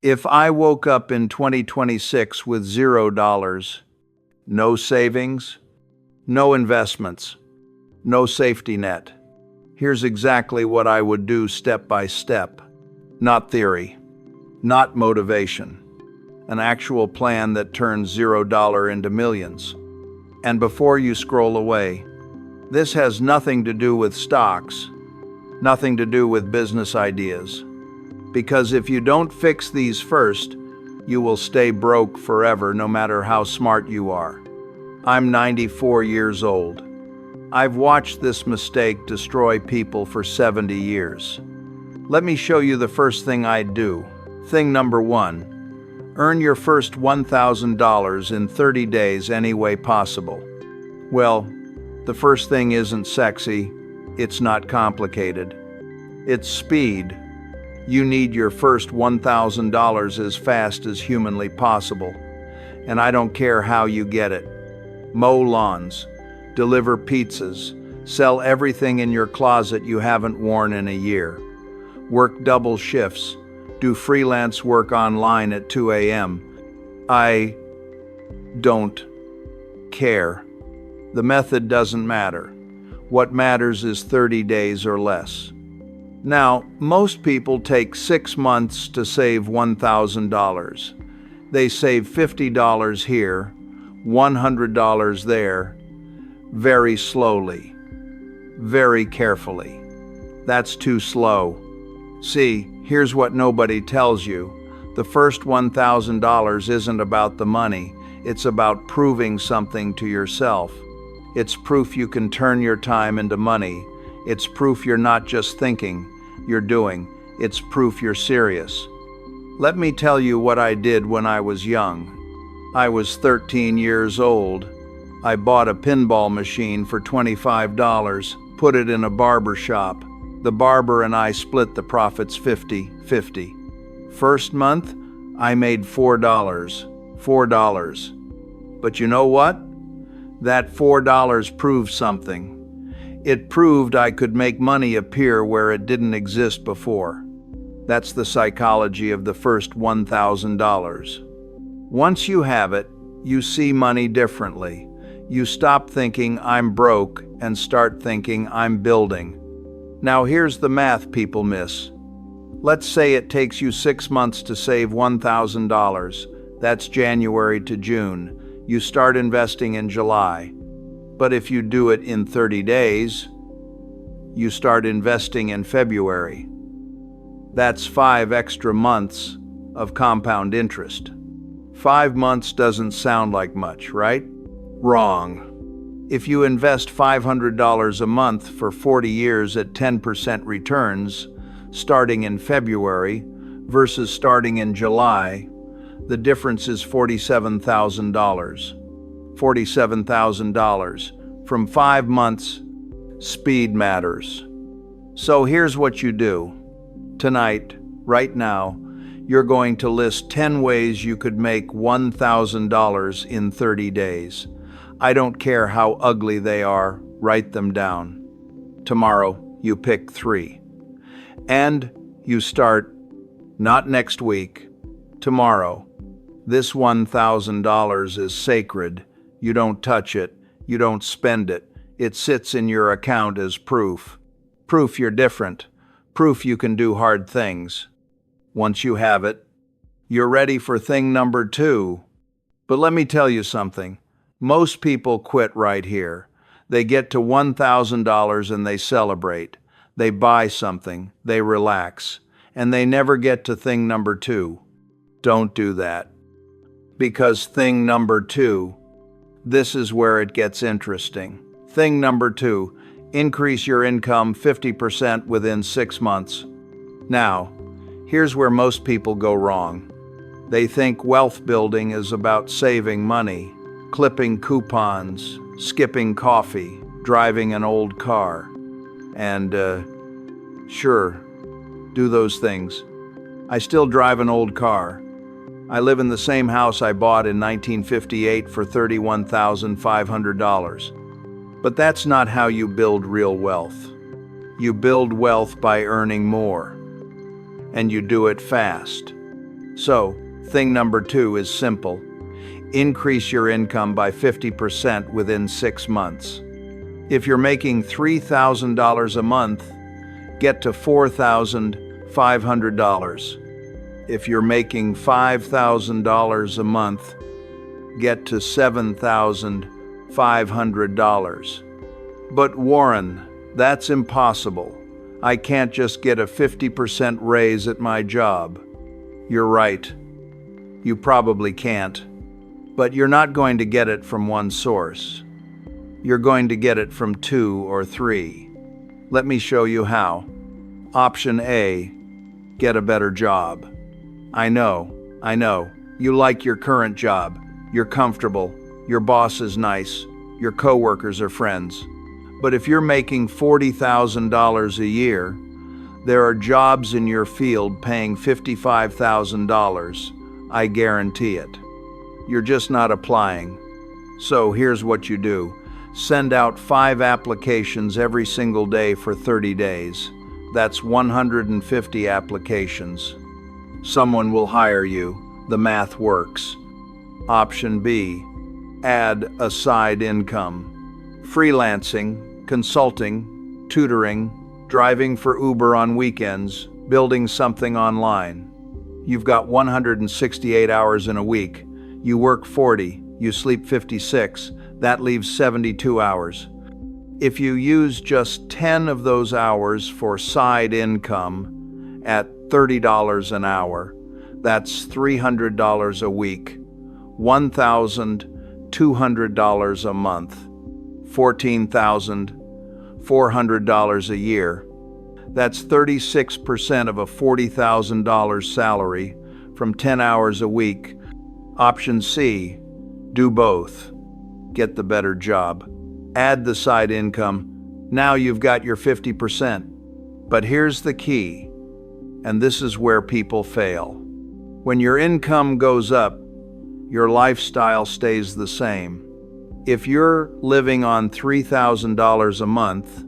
If I woke up in 2026 with $0, no savings, no investments, no safety net, here's exactly what I would do step by step. Not theory, not motivation. An actual plan that turns $0 into millions. And before you scroll away, this has nothing to do with stocks, nothing to do with business ideas. Because if you don't fix these first, you will stay broke forever no matter how smart you are. I'm 94 years old. I've watched this mistake destroy people for 70 years. Let me show you the first thing I'd do. Thing number 1. Earn your first $1,000 in 30 days any way possible. Well, the first thing isn't sexy, it's not complicated. It's speed. You need your first $1,000 as fast as humanly possible. And I don't care how you get it. Mow lawns, deliver pizzas, sell everything in your closet you haven't worn in a year. Work double shifts, do freelance work online at 2 a.m. I don't care. The method doesn't matter. What matters is 30 days or less. Now, most people take 6 months to save $1,000. They save $50 here, $100 there, very slowly, very carefully. That's too slow. See, here's what nobody tells you. The first $1,000 isn't about the money, it's about proving something to yourself. It's proof you can turn your time into money. It's proof you're not just thinking, you're doing. It's proof you're serious. Let me tell you what I did when I was young. I was 13 years old. I bought a pinball machine for $25, put it in a barber shop. The barber and I split the profits 50-50. First month, I made $4. But you know what? That $4 proved something. It proved I could make money appear where it didn't exist before. That's the psychology of the first $1,000. Once you have it, you see money differently. You stop thinking I'm broke and start thinking I'm building. Now here's the math people miss. Let's say it takes you 6 months to save $1,000. That's January to June. You start investing in July. But if you do it in 30 days, you start investing in February. That's 5 extra months of compound interest. 5 months doesn't sound like much, right? Wrong. If you invest $500 a month for 40 years at 10% returns, starting in February versus starting in July, the difference is $47,000. $47,000 from 5 months. Speed matters. So here's what you do. Tonight, right now, you're going to list 10 ways you could make $1,000 in 30 days. I don't care how ugly they are, write them down. Tomorrow, you pick 3. And you start, not next week, tomorrow. This $1,000 is sacred. You don't touch it. You don't spend it. It sits in your account as proof. Proof you're different. Proof you can do hard things. Once you have it, you're ready for thing number 2. But let me tell you something. Most people quit right here. They get to $1,000 and they celebrate. They buy something. They relax. And they never get to thing number 2. Don't do that. Because thing number 2, this is where it gets interesting. Thing number 2, increase your income 50% within 6 months. Now, here's where most people go wrong. They think wealth building is about saving money, clipping coupons, skipping coffee, driving an old car. And, sure, do those things. I still drive an old car. I live in the same house I bought in 1958 for $31,500. But that's not how you build real wealth. You build wealth by earning more. And you do it fast. So, thing number 2 is simple. Increase your income by 50% within 6 months. If you're making $3,000 a month, get to $4,500. If you're making $5,000 a month, get to $7,500. But Warren, that's impossible. I can't just get a 50% raise at my job. You're right. You probably can't. But you're not going to get it from one source. You're going to get it from 2 or 3. Let me show you how. Option A, get a better job. I know. You like your current job. You're comfortable. Your boss is nice. Your coworkers are friends. But if you're making $40,000 a year, there are jobs in your field paying $55,000. I guarantee it. You're just not applying. So here's what you do. Send out 5 applications every single day for 30 days. That's 150 applications. Someone will hire you. The math works. Option B, add a side income. Freelancing, consulting, tutoring, driving for Uber on weekends, building something online. You've got 168 hours in a week. You work 40, you sleep 56, that leaves 72 hours. If you use just 10 of those hours for side income at $30 an hour, that's $300 a week, $1,200 a month, $14,400 a year. That's 36% of a $40,000 salary from 10 hours a week. Option C, do both. Get the better job. Add the side income. Now you've got your 50%. But here's the key, and this is where people fail. When your income goes up, your lifestyle stays the same. If you're living on $3,000 a month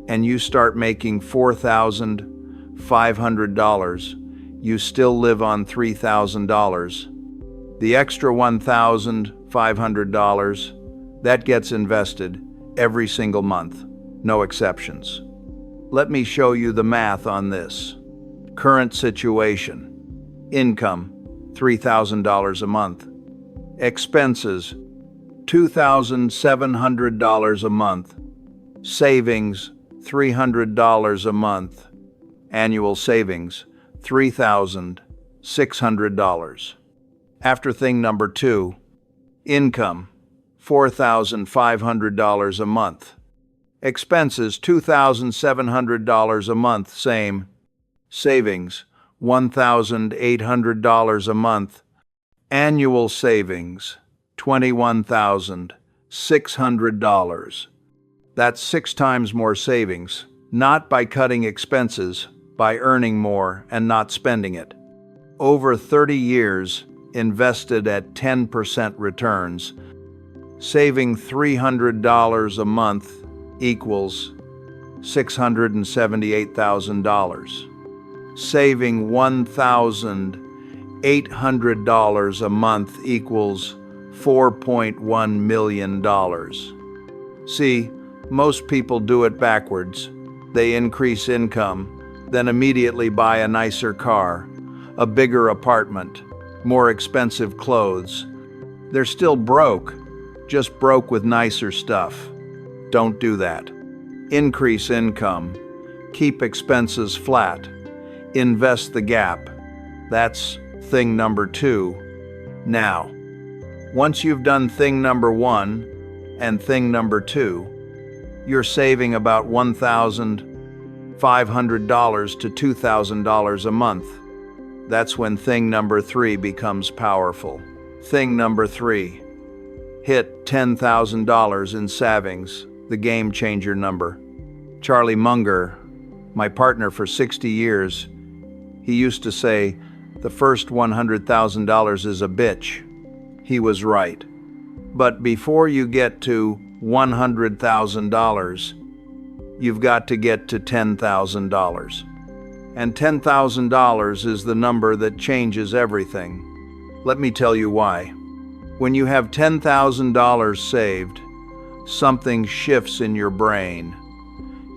and you start making $4,500, you still live on $3,000. The extra $1,500, that gets invested every single month, no exceptions. Let me show you the math on this. Current situation. Income, $3,000 a month. Expenses, $2,700 a month. Savings, $300 a month. Annual savings, $3,600. After thing number 2, income, $4,500 a month. Expenses, $2,700 a month, same. Savings, $1,800 a month. Annual savings, $21,600. That's 6 times more savings, not by cutting expenses, by earning more and not spending it. Over 30 years, invested at 10% returns, saving $300 a month equals $678,000. Saving $1,800 a month equals $4.1 million. See, most people do it backwards. They increase income, then immediately buy a nicer car, a bigger apartment, more expensive clothes. They're still broke, just broke with nicer stuff. Don't do that. Increase income, keep expenses flat, invest the gap. That's thing number 2. Now, once you've done thing number 1 and thing number 2, you're saving about $1,500 to $2,000 a month. That's when thing number 3 becomes powerful. Thing number 3, hit $10,000 in savings, the game changer number. Charlie Munger, my partner for 60 years, he used to say, the first $100,000 is a bitch. He was right. But before you get to $100,000, you've got to get to $10,000. And $10,000 is the number that changes everything. Let me tell you why. When you have $10,000 saved, something shifts in your brain.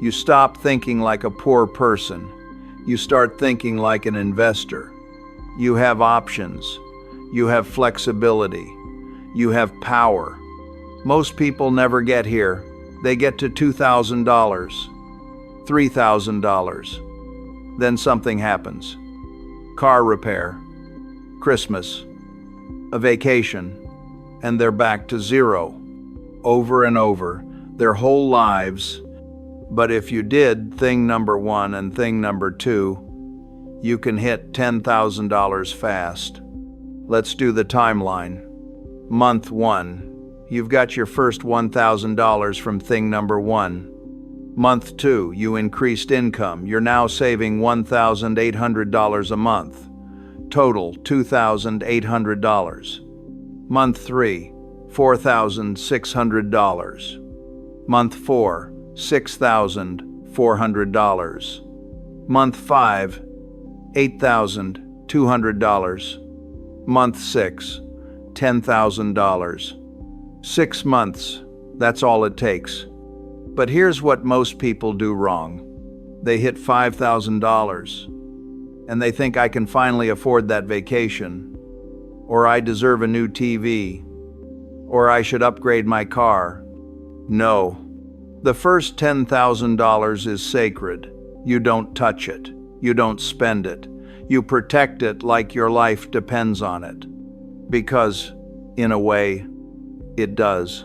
You stop thinking like a poor person. You start thinking like an investor. You have options. You have flexibility. You have power. Most people never get here. They get to $2,000, $3,000. Then something happens. Car repair, Christmas, a vacation, and they're back to zero, over and over, their whole lives. But if you did thing number one and thing number two, you can hit $10,000 fast. Let's do the timeline. Month one, you've got your first $1,000 from thing number one. Month two, you increased income. You're now saving $1,800 a month. Total, $2,800. Month three, $4,600. Month four, $6,400. Month five, $8,200. Month six, $10,000. 6 months, that's all it takes. But here's what most people do wrong. They hit $5,000, and they think I can finally afford that vacation, or I deserve a new TV, or I should upgrade my car. No. The first $10,000 is sacred. You don't touch it. You don't spend it. You protect it like your life depends on it. Because, in a way, it does.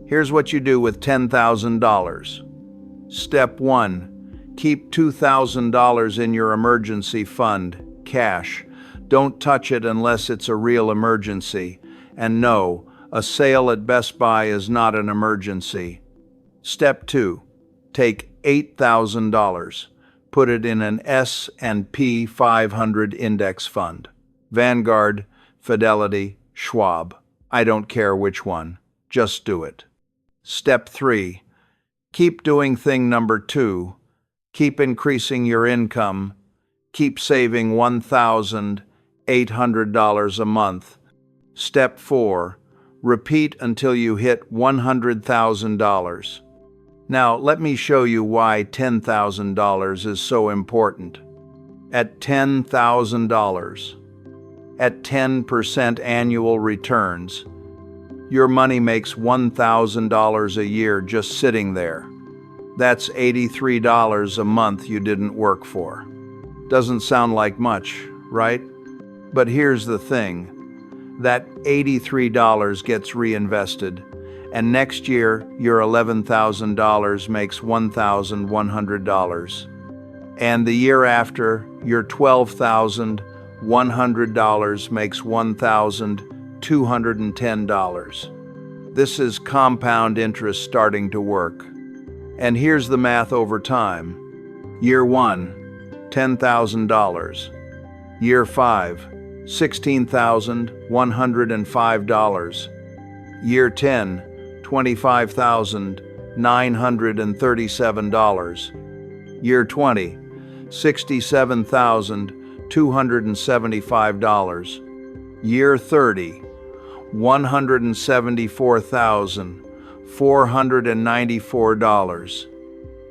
Here's what you do with $10,000. Step 1. Keep $2,000 in your emergency fund, cash. Don't touch it unless it's a real emergency. And no, a sale at Best Buy is not an emergency. Step 2. Take $8,000. Put it in an S&P 500 index fund. Vanguard, Fidelity, Schwab. I don't care which one. Just do it. Step 3. Keep doing thing number 2. Keep increasing your income. Keep saving $1,800 a month. Step 4. Repeat until you hit $100,000. Now, let me show you why $10,000 is so important. At $10,000, at 10% annual returns, your money makes $1,000 a year just sitting there. That's $83 a month you didn't work for. Doesn't sound like much, right? But here's the thing. That $83 gets reinvested, and next year your $11,000 makes $1,100. And the year after, your $12,100 makes $1,210. This is compound interest starting to work. And here's the math over time. Year 1, $10,000. Year 5, $16,105. Year 10, $25,937. Year 20, $67,275. Year 30, $174,494.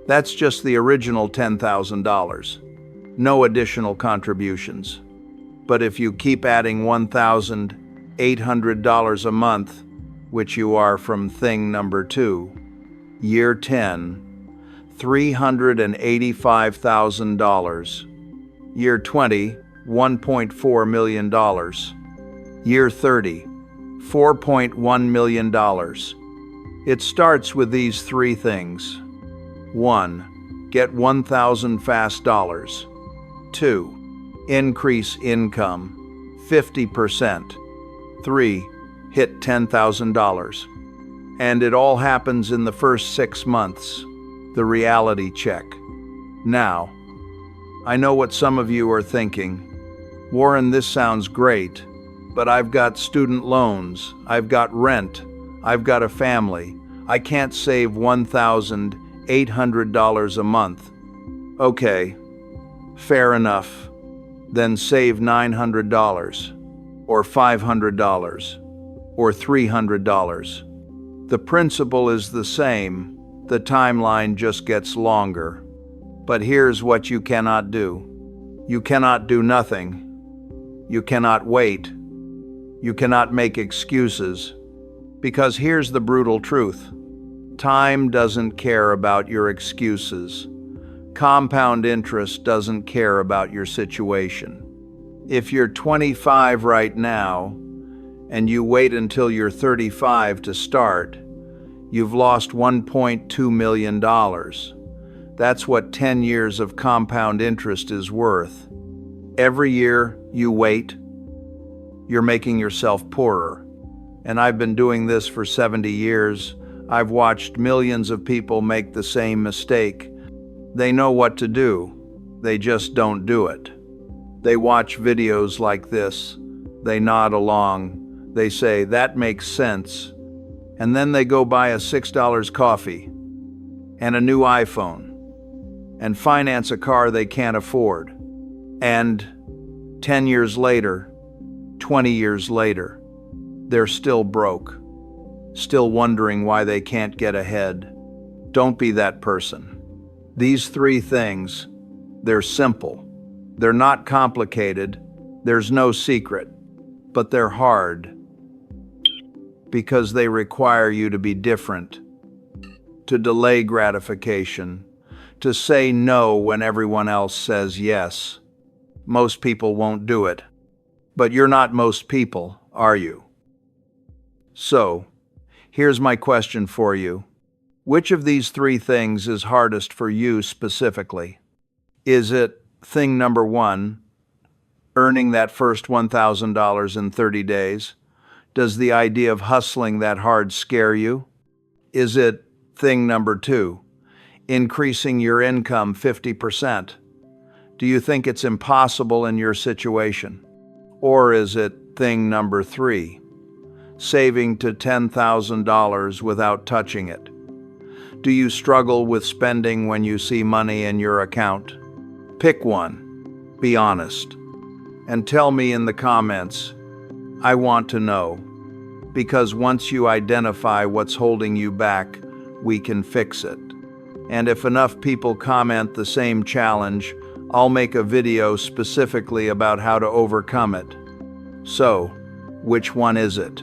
That's just the original $10,000. No additional contributions. But if you keep adding $1,800 a month, which you are from thing number 2, year 10, $385,000. Year 20, $1.4 million. Year 30, $4.1 million. It starts with these 3 things. 1. Get 1,000 fast dollars. 2. Increase income 50%. 3. Hit $10,000. And it all happens in the first 6 months. The reality check. Now, I know what some of you are thinking. Warren, this sounds great, but I've got student loans, I've got rent, I've got a family. I can't save $1,800 a month. Okay, Fair enough. Then save $900, or $500, or $300. The principle is the same, the timeline just gets longer. But here's what you cannot do. You cannot do nothing. You cannot wait. You cannot make excuses. Because here's the brutal truth. Time doesn't care about your excuses. Compound interest doesn't care about your situation. If you're 25 right now, and you wait until you're 35 to start, you've lost $1.2 million. That's what 10 years of compound interest is worth. Every year you wait, you're making yourself poorer. And I've been doing this for 70 years. I've watched millions of people make the same mistake. They know what to do, they just don't do it. They watch videos like this, they nod along, they say, that makes sense. And then they go buy a $6 coffee and a new iPhone and finance a car they can't afford. And 10 years later, 20 years later, they're still broke, still wondering why they can't get ahead. Don't be that person. These three things, they're simple. They're not complicated. There's no secret, but they're hard because they require you to be different, to delay gratification, to say no when everyone else says yes. Most people won't do it, but you're not most people, are you? So, here's my question for you. Which of these three things is hardest for you specifically? Is it thing number one, earning that first $1,000 in 30 days? Does the idea of hustling that hard scare you? Is it thing number two, increasing your income 50%? Do you think it's impossible in your situation? Or is it thing number three, saving to $10,000 without touching it? Do you struggle with spending when you see money in your account? Pick one. Be honest. And tell me in the comments. I want to know. Because once you identify what's holding you back, we can fix it. And if enough people comment the same challenge, I'll make a video specifically about how to overcome it. So, which one is it?